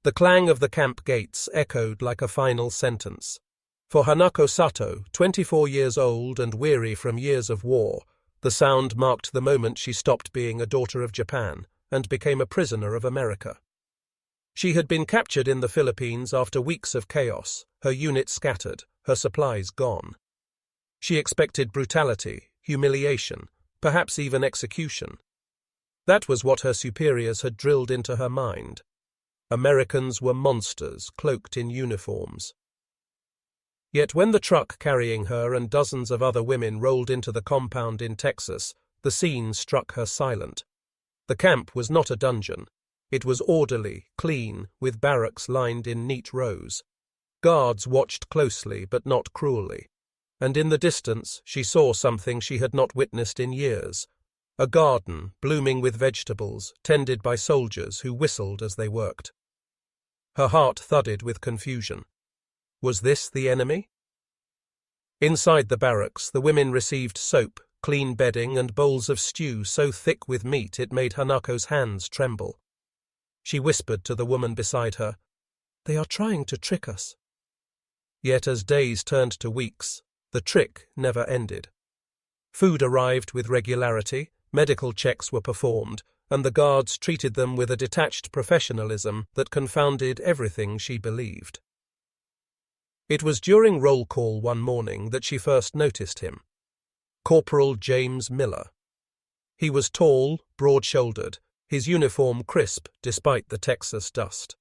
The clang of the camp gates echoed like a final sentence. For Hanako Sato, 24 years old and weary from years of war, the sound marked the moment she stopped being a daughter of Japan and became a prisoner of America. She had been captured in the Philippines after weeks of chaos, her unit scattered, her supplies gone. She expected brutality, humiliation, perhaps even execution. That was what her superiors had drilled into her mind. Americans were monsters cloaked in uniforms. Yet when the truck carrying her and dozens of other women rolled into the compound in Texas, the scene struck her silent. The camp was not a dungeon. It was orderly, clean, with barracks lined in neat rows. Guards watched closely but not cruelly. And in the distance she saw something she had not witnessed in years. A garden, blooming with vegetables, tended by soldiers who whistled as they worked. Her heart thudded with confusion. Was this the enemy? Inside the barracks, the women received soap, clean bedding, and bowls of stew so thick with meat it made Hanako's hands tremble. She whispered to the woman beside her, "They are trying to trick us." Yet as days turned to weeks, the trick never ended. Food arrived with regularity, medical checks were performed, and the guards treated them with a detached professionalism that confounded everything she believed. It was during roll call one morning that she first noticed him. Corporal James Miller. He was tall, broad-shouldered, his uniform crisp despite the Texas dust.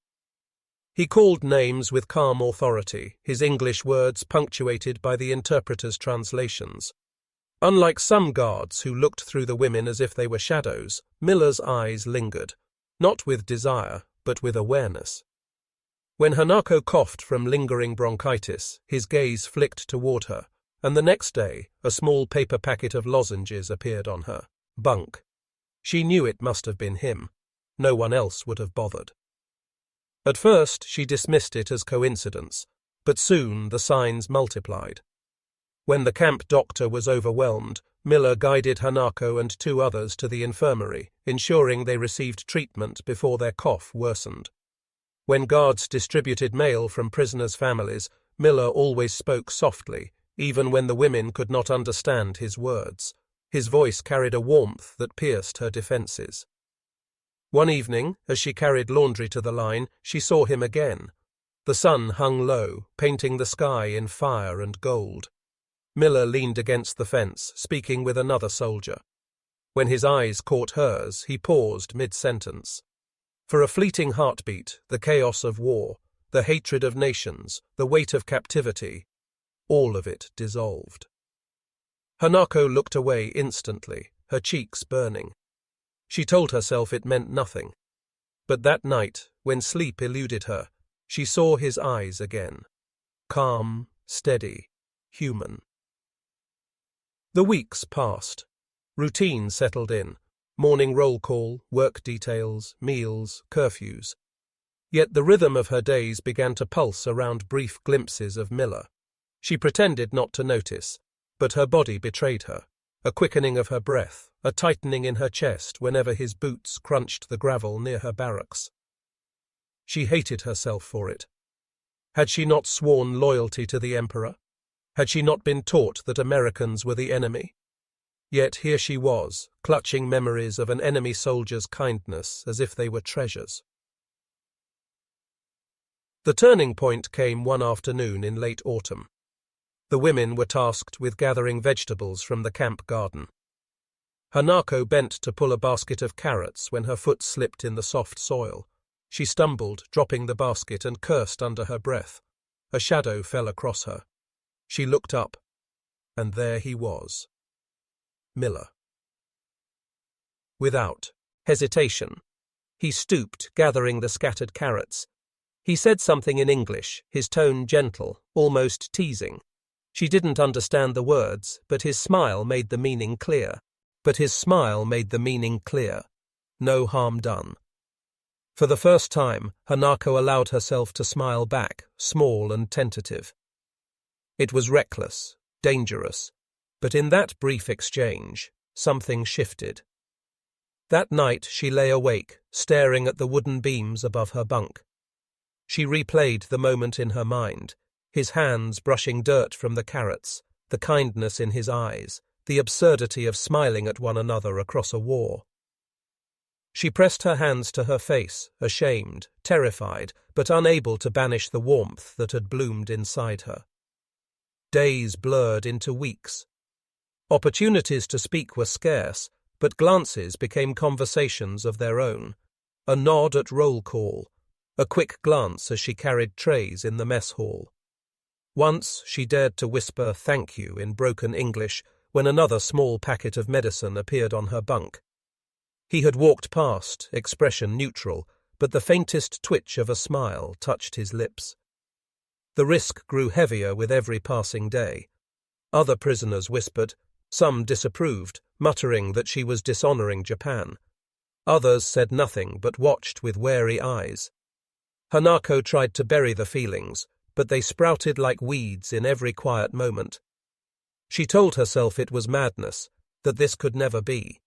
He called names with calm authority, his English words punctuated by the interpreter's translations. Unlike some guards who looked through the women as if they were shadows, Miller's eyes lingered, not with desire, but with awareness. When Hanako coughed from lingering bronchitis, his gaze flicked toward her, and the next day a small paper packet of lozenges appeared on her. Bunk. She knew it must have been him. No one else would have bothered. At first she dismissed it as coincidence, but soon the signs multiplied. When the camp doctor was overwhelmed, Miller guided Hanako and 2 others to the infirmary, ensuring they received treatment before their cough worsened. When guards distributed mail from prisoners' families, Miller always spoke softly, even when the women could not understand his words. His voice carried a warmth that pierced her defenses. One evening, as she carried laundry to the line, she saw him again. The sun hung low, painting the sky in fire and gold. Miller leaned against the fence, speaking with another soldier. When his eyes caught hers, he paused mid-sentence. For a fleeting heartbeat, the chaos of war, the hatred of nations, the weight of captivity, all of it dissolved. Hanako looked away instantly, her cheeks burning. She told herself it meant nothing. But that night, when sleep eluded her, she saw his eyes again. Calm, steady, human. The weeks passed. Routine settled in. Morning roll call, work details, meals, curfews. Yet the rhythm of her days began to pulse around brief glimpses of Miller. She pretended not to notice, but her body betrayed her. A quickening of her breath, a tightening in her chest whenever his boots crunched the gravel near her barracks. She hated herself for it. Had she not sworn loyalty to the Emperor? Had she not been taught that Americans were the enemy? Yet here she was, clutching memories of an enemy soldier's kindness as if they were treasures. The turning point came one afternoon in late autumn. The women were tasked with gathering vegetables from the camp garden. Hanako bent to pull a basket of carrots when her foot slipped in the soft soil. She stumbled, dropping the basket, and cursed under her breath. A shadow fell across her. She looked up, and there he was. Miller. Without hesitation, he stooped, gathering the scattered carrots. He said something in English, his tone gentle, almost teasing. She didn't understand the words, but his smile made the meaning clear. No harm done. For the first time, Hanako allowed herself to smile back, small and tentative. It was reckless, dangerous, but in that brief exchange, something shifted. That night she lay awake, staring at the wooden beams above her bunk. She replayed the moment in her mind, his hands brushing dirt from the carrots, the kindness in his eyes, the absurdity of smiling at one another across a war. She pressed her hands to her face, ashamed, terrified, but unable to banish the warmth that had bloomed inside her. Days blurred into weeks. Opportunities to speak were scarce, but glances became conversations of their own. A nod at roll call, a quick glance as she carried trays in the mess hall. Once she dared to whisper "thank you" in broken English when another small packet of medicine appeared on her bunk. He had walked past, expression neutral, but the faintest twitch of a smile touched his lips. The risk grew heavier with every passing day. Other prisoners whispered, some disapproved, muttering that she was dishonoring Japan. Others said nothing but watched with wary eyes. Hanako tried to bury the feelings, but they sprouted like weeds in every quiet moment. She told herself it was madness, that this could never be.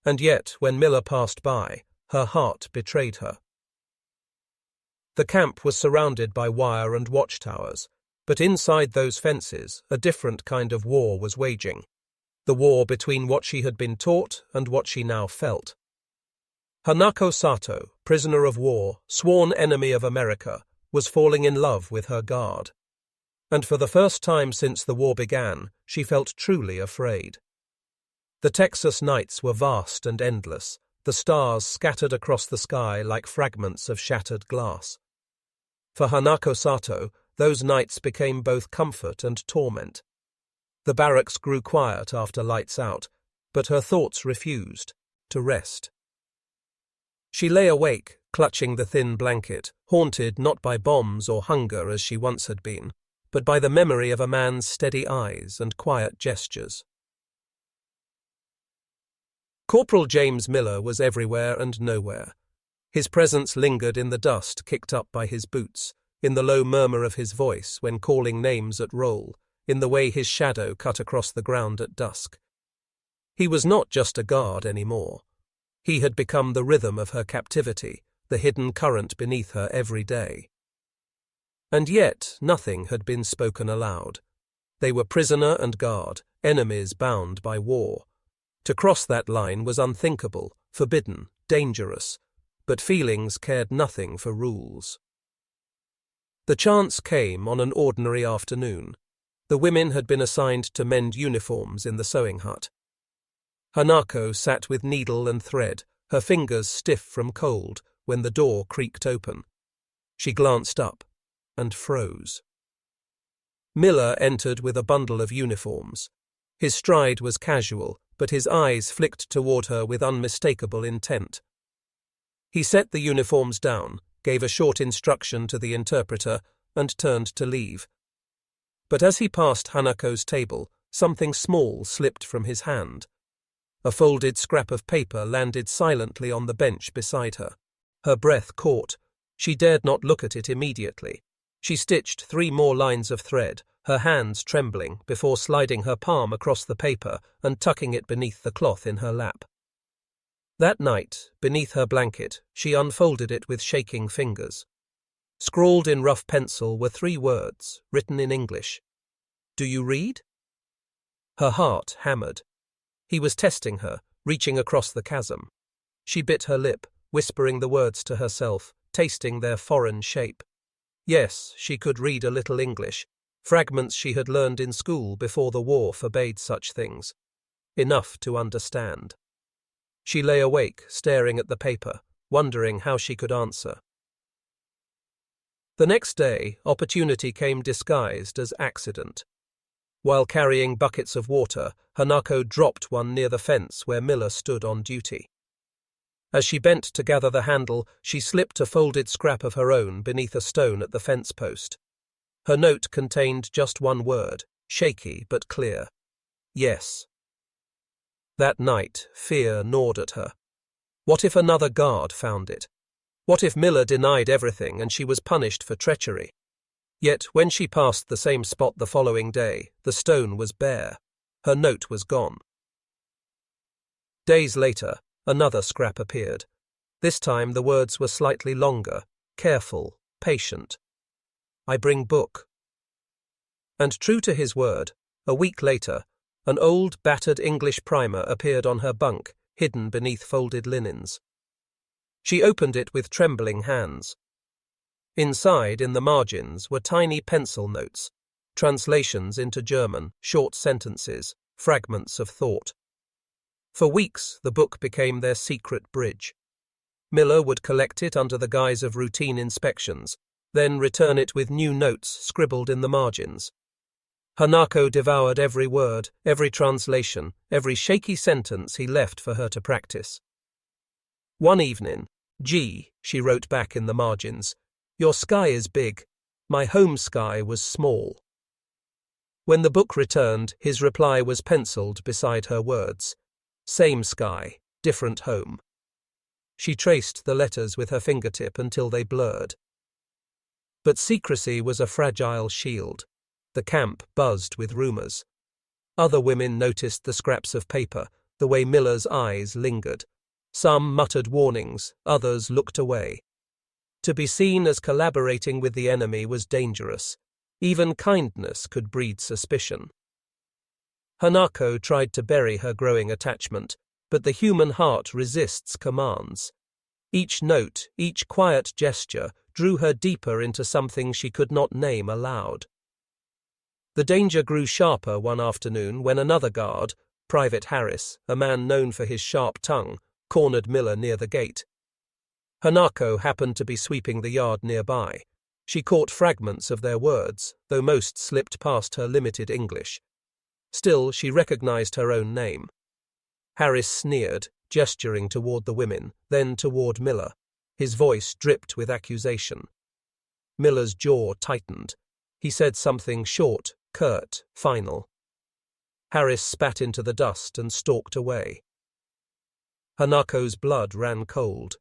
And yet, when Miller passed by, her heart betrayed her. The camp was surrounded by wire and watchtowers, but inside those fences a different kind of war was waging. The war between what she had been taught and what she now felt. Hanako Sato, prisoner of war, sworn enemy of America, was falling in love with her guard. And for the first time since the war began, she felt truly afraid. The Texas nights were vast and endless, the stars scattered across the sky like fragments of shattered glass. For Hanako Sato, those nights became both comfort and torment. The barracks grew quiet after lights out, but her thoughts refused to rest. She lay awake, clutching the thin blanket, haunted not by bombs or hunger as she once had been, but by the memory of a man's steady eyes and quiet gestures. Corporal James Miller was everywhere and nowhere. His presence lingered in the dust kicked up by his boots, in the low murmur of his voice when calling names at roll, in the way his shadow cut across the ground at dusk. He was not just a guard anymore. He had become the rhythm of her captivity, the hidden current beneath her every day. And yet nothing had been spoken aloud. They were prisoner and guard, enemies bound by war. To cross that line was unthinkable, forbidden, dangerous, but feelings cared nothing for rules. The chance came on an ordinary afternoon. The women had been assigned to mend uniforms in the sewing hut. Hanako sat with needle and thread, her fingers stiff from cold, when the door creaked open. She glanced up and froze. Miller entered with a bundle of uniforms. His stride was casual, but his eyes flicked toward her with unmistakable intent. He set the uniforms down, gave a short instruction to the interpreter, and turned to leave. But as he passed Hanako's table, something small slipped from his hand. A folded scrap of paper landed silently on the bench beside her. Her breath caught. She dared not look at it immediately. She stitched 3 more lines of thread, her hands trembling, before sliding her palm across the paper and tucking it beneath the cloth in her lap. That night, beneath her blanket, she unfolded it with shaking fingers. Scrawled in rough pencil were 3 words, written in English. "Do you read?" Her heart hammered. He was testing her, reaching across the chasm. She bit her lip, whispering the words to herself, tasting their foreign shape. Yes, she could read a little English, fragments she had learned in school before the war forbade such things. Enough to understand. She lay awake, staring at the paper, wondering how she could answer. The next day, opportunity came disguised as accident. While carrying buckets of water, Hanako dropped one near the fence where Miller stood on duty. As she bent to gather the handle, she slipped a folded scrap of her own beneath a stone at the fence post. Her note contained just 1 word, shaky but clear. Yes. That night, fear gnawed at her. What if another guard found it? What if Miller denied everything and she was punished for treachery? Yet when she passed the same spot the following day, the stone was bare. Her note was gone. Days later, another scrap appeared. This time the words were slightly longer, careful, patient. I bring book. And true to his word, a week later, an old, battered English primer appeared on her bunk, hidden beneath folded linens. She opened it with trembling hands. Inside, in the margins, were tiny pencil notes, translations into German, short sentences, fragments of thought. For weeks, the book became their secret bridge. Miller would collect it under the guise of routine inspections, then return it with new notes scribbled in the margins. Hanako devoured every word, every translation, every shaky sentence he left for her to practice. One evening, "Gee," she wrote back in the margins, "your sky is big. My home sky was small." When the book returned, his reply was penciled beside her words. Same sky, different home. She traced the letters with her fingertip until they blurred. But secrecy was a fragile shield. The camp buzzed with rumors. Other women noticed the scraps of paper, the way Miller's eyes lingered. Some muttered warnings, others looked away. To be seen as collaborating with the enemy was dangerous. Even kindness could breed suspicion. Hanako tried to bury her growing attachment, but the human heart resists commands. Each note, each quiet gesture, drew her deeper into something she could not name aloud. The danger grew sharper one afternoon when another guard, Private Harris, a man known for his sharp tongue, cornered Miller near the gate. Hanako happened to be sweeping the yard nearby. She caught fragments of their words, though most slipped past her limited English. Still, she recognized her own name. Harris sneered, gesturing toward the women, then toward Miller. His voice dripped with accusation. Miller's jaw tightened. He said something short, curt, final. Harris spat into the dust and stalked away. Hanako's blood ran cold.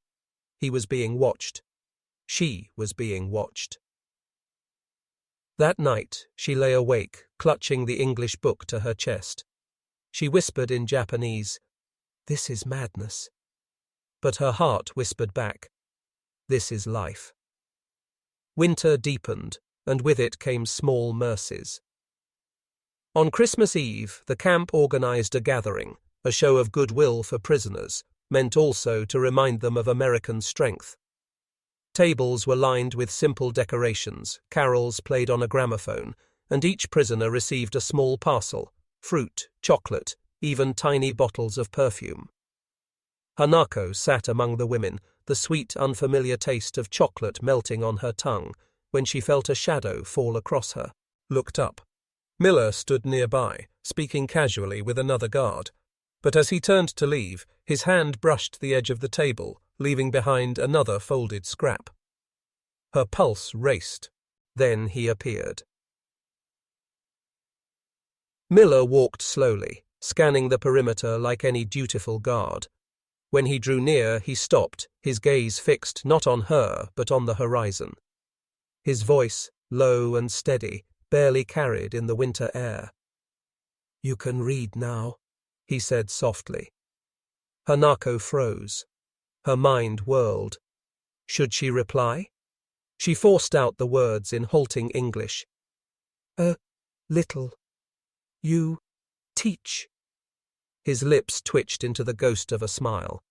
He was being watched. She was being watched. That night, she lay awake, clutching the English book to her chest. She whispered in Japanese, "This is madness." But her heart whispered back, "This is life." Winter deepened, and with it came small mercies. On Christmas Eve, the camp organized a gathering, a show of goodwill for prisoners, meant also to remind them of American strength. Tables were lined with simple decorations, carols played on a gramophone, and each prisoner received a small parcel, fruit, chocolate, even tiny bottles of perfume. Hanako sat among the women, the sweet, unfamiliar taste of chocolate melting on her tongue, when she felt a shadow fall across her. Looked up. Miller stood nearby, speaking casually with another guard, but as he turned to leave, his hand brushed the edge of the table, leaving behind another folded scrap. Her pulse raced. Then he appeared. Miller walked slowly, scanning the perimeter like any dutiful guard. When he drew near, he stopped, his gaze fixed not on her, but on the horizon. His voice, low and steady, barely carried in the winter air. "You can read now," he said softly. Hanako froze. Her mind whirled. Should she reply? She forced out the words in halting English. "A little. You teach." His lips twitched into the ghost of a smile.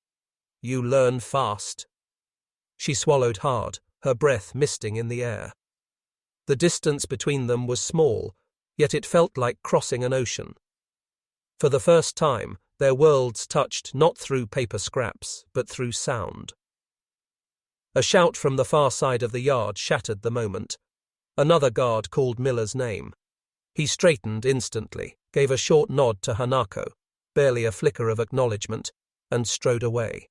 "You learn fast." She swallowed hard, her breath misting in the air. The distance between them was small, yet it felt like crossing an ocean. For the first time, their worlds touched not through paper scraps, but through sound. A shout from the far side of the yard shattered the moment. Another guard called Miller's name. He straightened instantly, gave a short nod to Hanako, barely a flicker of acknowledgement, and strode away.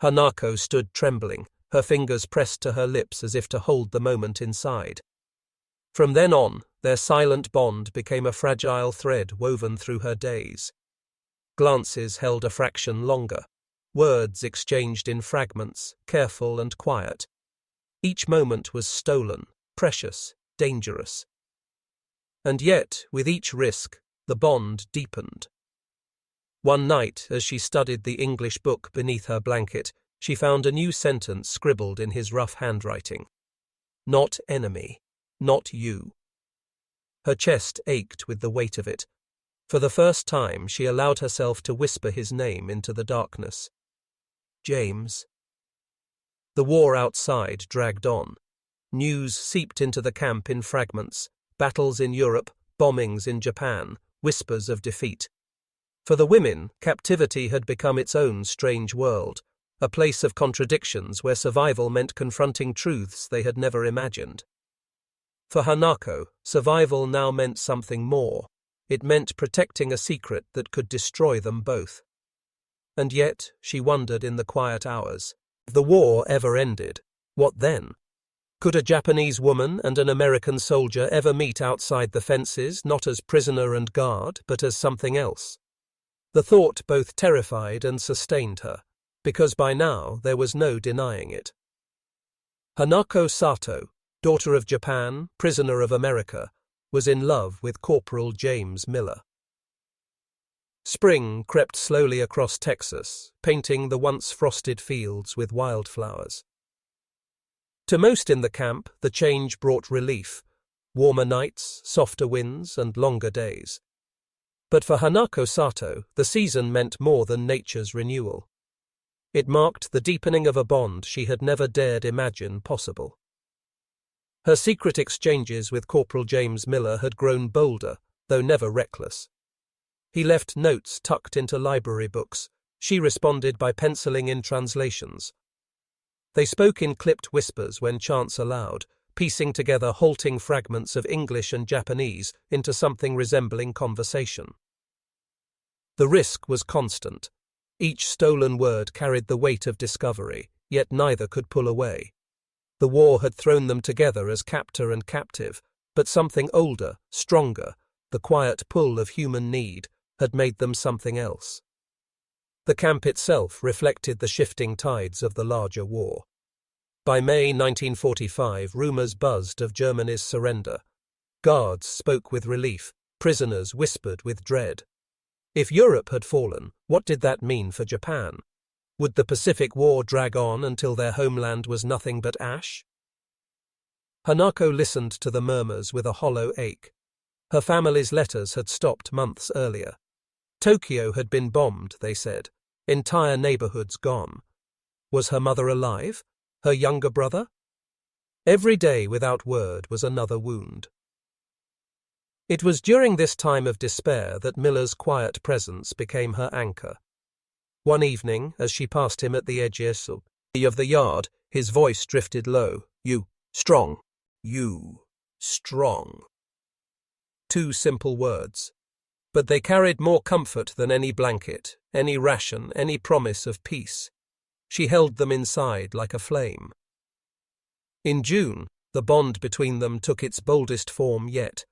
Hanako stood trembling, her fingers pressed to her lips as if to hold the moment inside. From then on, their silent bond became a fragile thread woven through her days. Glances held a fraction longer, words exchanged in fragments, careful and quiet. Each moment was stolen, precious, dangerous. And yet, with each risk, the bond deepened. One night, as she studied the English book beneath her blanket, she found a new sentence scribbled in his rough handwriting. Not enemy. Not you. Her chest ached with the weight of it. For the first time, she allowed herself to whisper his name into the darkness. James. The war outside dragged on. News seeped into the camp in fragments. Battles in Europe, bombings in Japan, whispers of defeat. For the women, captivity had become its own strange world, a place of contradictions where survival meant confronting truths they had never imagined. For Hanako, survival now meant something more. It meant protecting a secret that could destroy them both. And yet, she wondered in the quiet hours, if the war ever ended, what then? Could a Japanese woman and an American soldier ever meet outside the fences, not as prisoner and guard, but as something else? The thought both terrified and sustained her, because by now there was no denying it. Hanako Sato, daughter of Japan, prisoner of America, was in love with Corporal James Miller. Spring crept slowly across Texas, painting the once frosted fields with wildflowers. To most in the camp, the change brought relief, warmer nights, softer winds, and longer days. But for Hanako Sato, the season meant more than nature's renewal. It marked the deepening of a bond she had never dared imagine possible. Her secret exchanges with Corporal James Miller had grown bolder, though never reckless. He left notes tucked into library books. She responded by penciling in translations. They spoke in clipped whispers when chance allowed, piecing together halting fragments of English and Japanese into something resembling conversation. The risk was constant. Each stolen word carried the weight of discovery, yet neither could pull away. The war had thrown them together as captor and captive, but something older, stronger, the quiet pull of human need, had made them something else. The camp itself reflected the shifting tides of the larger war. By May 1945, rumors buzzed of Germany's surrender. Guards spoke with relief, prisoners whispered with dread. If Europe had fallen, what did that mean for Japan? Would the Pacific War drag on until their homeland was nothing but ash? Hanako listened to the murmurs with a hollow ache. Her family's letters had stopped months earlier. Tokyo had been bombed, they said. Entire neighborhoods gone. Was her mother alive? Her younger brother? Every day without word was another wound. It was during this time of despair that Miller's quiet presence became her anchor. One evening, as she passed him at the edges of the yard, his voice drifted low. You, strong. You, strong. 2 simple words. But they carried more comfort than any blanket, any ration, any promise of peace. She held them inside like a flame. In June, the bond between them took its boldest form yet.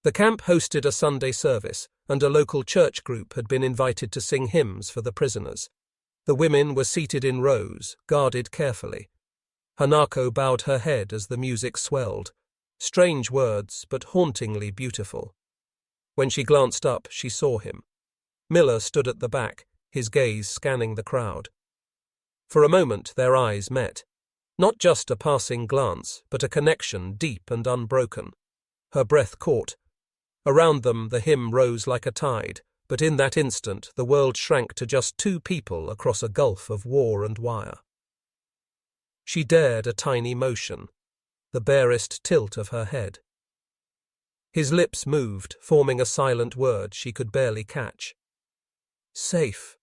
The camp hosted a Sunday service, and a local church group had been invited to sing hymns for the prisoners. The women were seated in rows, guarded carefully. Hanako bowed her head as the music swelled. Strange words, but hauntingly beautiful. When she glanced up, she saw him. Miller stood at the back, his gaze scanning the crowd. For a moment their eyes met. Not just a passing glance, but a connection deep and unbroken. Her breath caught. Around them the hymn rose like a tide, but in that instant the world shrank to just 2 people across a gulf of war and wire. She dared a tiny motion, the barest tilt of her head. His lips moved, forming a silent word she could barely catch. Safe.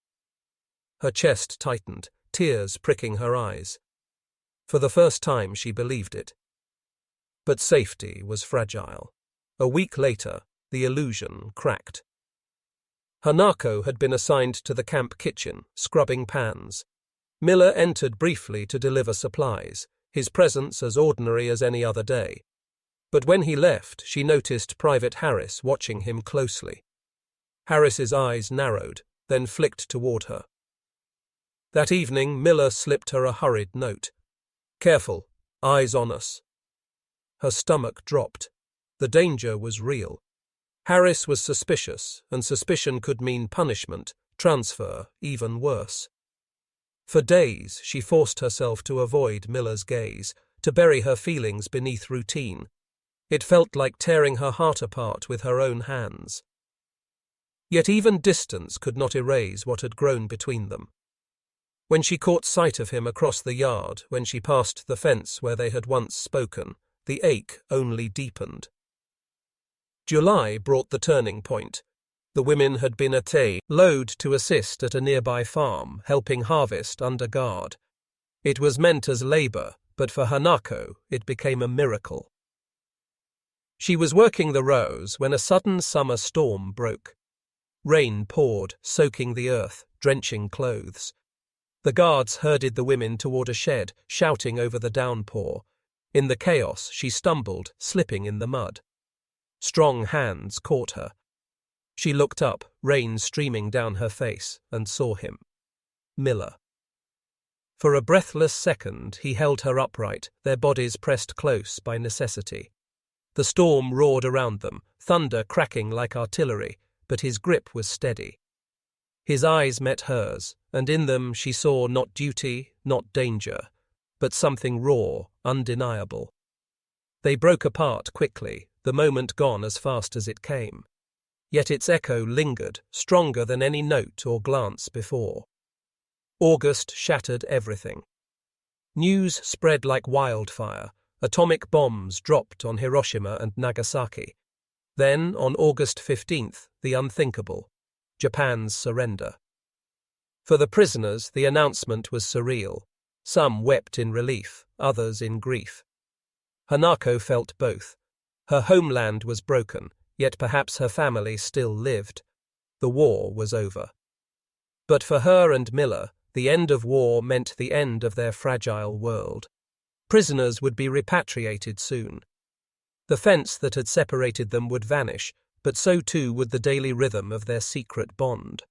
Her chest tightened, tears pricking her eyes. For the first time she believed it. But safety was fragile. A week later, the illusion cracked. Hanako had been assigned to the camp kitchen, scrubbing pans. Miller entered briefly to deliver supplies, his presence as ordinary as any other day. But when he left, she noticed Private Harris watching him closely. Harris's eyes narrowed, then flicked toward her. That evening, Miller slipped her a hurried note. Careful, eyes on us. Her stomach dropped. The danger was real. Harris was suspicious, and suspicion could mean punishment, transfer, even worse. For days, she forced herself to avoid Miller's gaze, to bury her feelings beneath routine. It felt like tearing her heart apart with her own hands. Yet even distance could not erase what had grown between them. When she caught sight of him across the yard, when she passed the fence where they had once spoken, the ache only deepened. July brought the turning point. The women had been at a load to assist at a nearby farm, helping harvest under guard. It was meant as labor, but for Hanako it became a miracle. She was working the rows when a sudden summer storm broke. Rain poured, soaking the earth, drenching clothes. The guards herded the women toward a shed, shouting over the downpour. In the chaos, she stumbled, slipping in the mud. Strong hands caught her. She looked up, rain streaming down her face, and saw him. Miller. For a breathless second, he held her upright, their bodies pressed close by necessity. The storm roared around them, thunder cracking like artillery, but his grip was steady. His eyes met hers, and in them she saw not duty, not danger, but something raw, undeniable. They broke apart quickly, the moment gone as fast as it came. Yet its echo lingered, stronger than any note or glance before. August shattered everything. News spread like wildfire. Atomic bombs dropped on Hiroshima and Nagasaki. Then, on August 15th, the unthinkable, Japan's surrender. For the prisoners, the announcement was surreal. Some wept in relief, others in grief. Hanako felt both. Her homeland was broken, yet perhaps her family still lived. The war was over. But for her and Miller, the end of war meant the end of their fragile world. Prisoners would be repatriated soon. The fence that had separated them would vanish, but so too would the daily rhythm of their secret bond.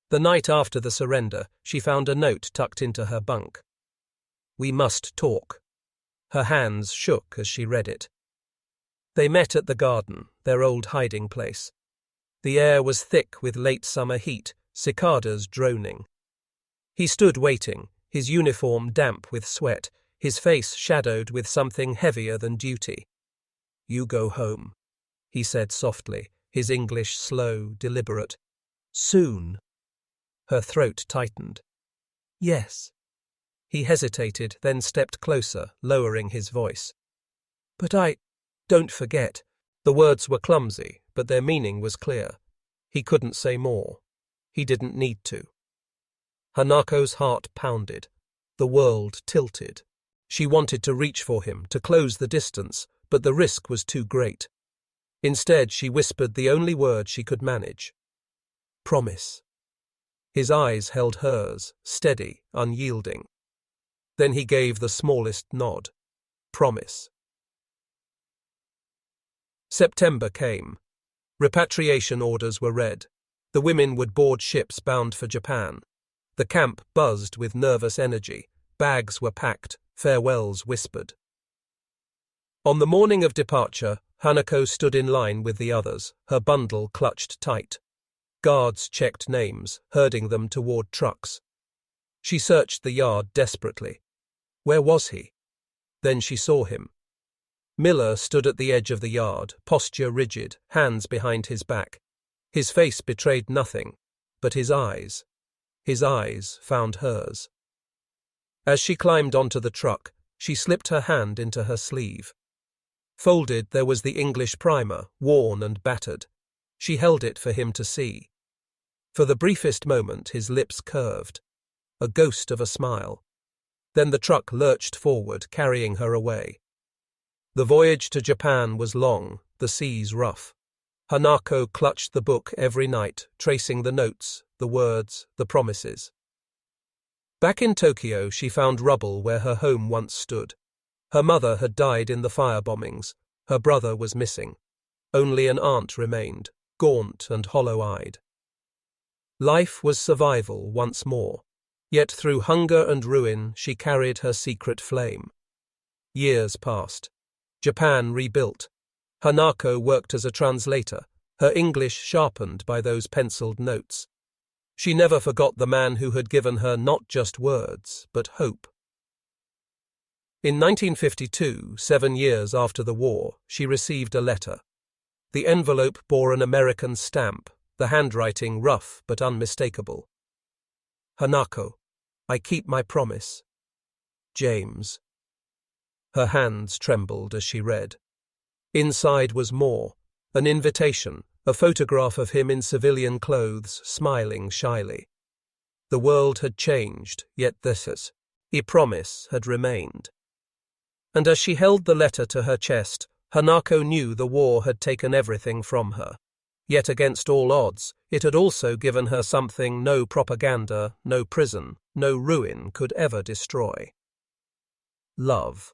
The night after the surrender, she found a note tucked into her bunk. "We must talk." Her hands shook as she read it. They met at the garden, their old hiding place. The air was thick with late summer heat, cicadas droning. He stood waiting, his uniform damp with sweat, his face shadowed with something heavier than duty. "You go home," he said softly, his English slow, deliberate. "Soon." Her throat tightened. "Yes." He hesitated, then stepped closer, lowering his voice. "But don't forget." The words were clumsy, but their meaning was clear. He couldn't say more. He didn't need to. Hanako's heart pounded. The world tilted. She wanted to reach for him, to close the distance, but the risk was too great. Instead, she whispered the only word she could manage. "Promise." His eyes held hers, steady, unyielding. Then he gave the smallest nod. "Promise." September came. Repatriation orders were read. The women would board ships bound for Japan. The camp buzzed with nervous energy. Bags were packed, farewells whispered. On the morning of departure, Hanako stood in line with the others, her bundle clutched tight. Guards checked names, herding them toward trucks. She searched the yard desperately. Where was he? Then she saw him. Miller stood at the edge of the yard, posture rigid, hands behind his back. His face betrayed nothing, but his eyes found hers. As she climbed onto the truck, she slipped her hand into her sleeve. Folded, there was the English primer, worn and battered. She held it for him to see. For the briefest moment, his lips curved. A ghost of a smile. Then the truck lurched forward, carrying her away. The voyage to Japan was long, the seas rough. Hanako clutched the book every night, tracing the notes, the words, the promises. Back in Tokyo, she found rubble where her home once stood. Her mother had died in the fire bombings. Her brother was missing. Only an aunt remained, gaunt and hollow-eyed. Life was survival once more. Yet through hunger and ruin, she carried her secret flame. Years passed. Japan rebuilt. Hanako worked as a translator, her English sharpened by those penciled notes. She never forgot the man who had given her not just words, but hope. In 1952, 7 years after the war, she received a letter. The envelope bore an American stamp, the handwriting rough but unmistakable. Hanako, I keep my promise. James. Her hands trembled as she read. Inside was more, an invitation, a photograph of him in civilian clothes, smiling shyly. The world had changed, yet this promise had remained. And as she held the letter to her chest, Hanako knew the war had taken everything from her. Yet against all odds, it had also given her something no propaganda, no prison, no ruin could ever destroy. Love.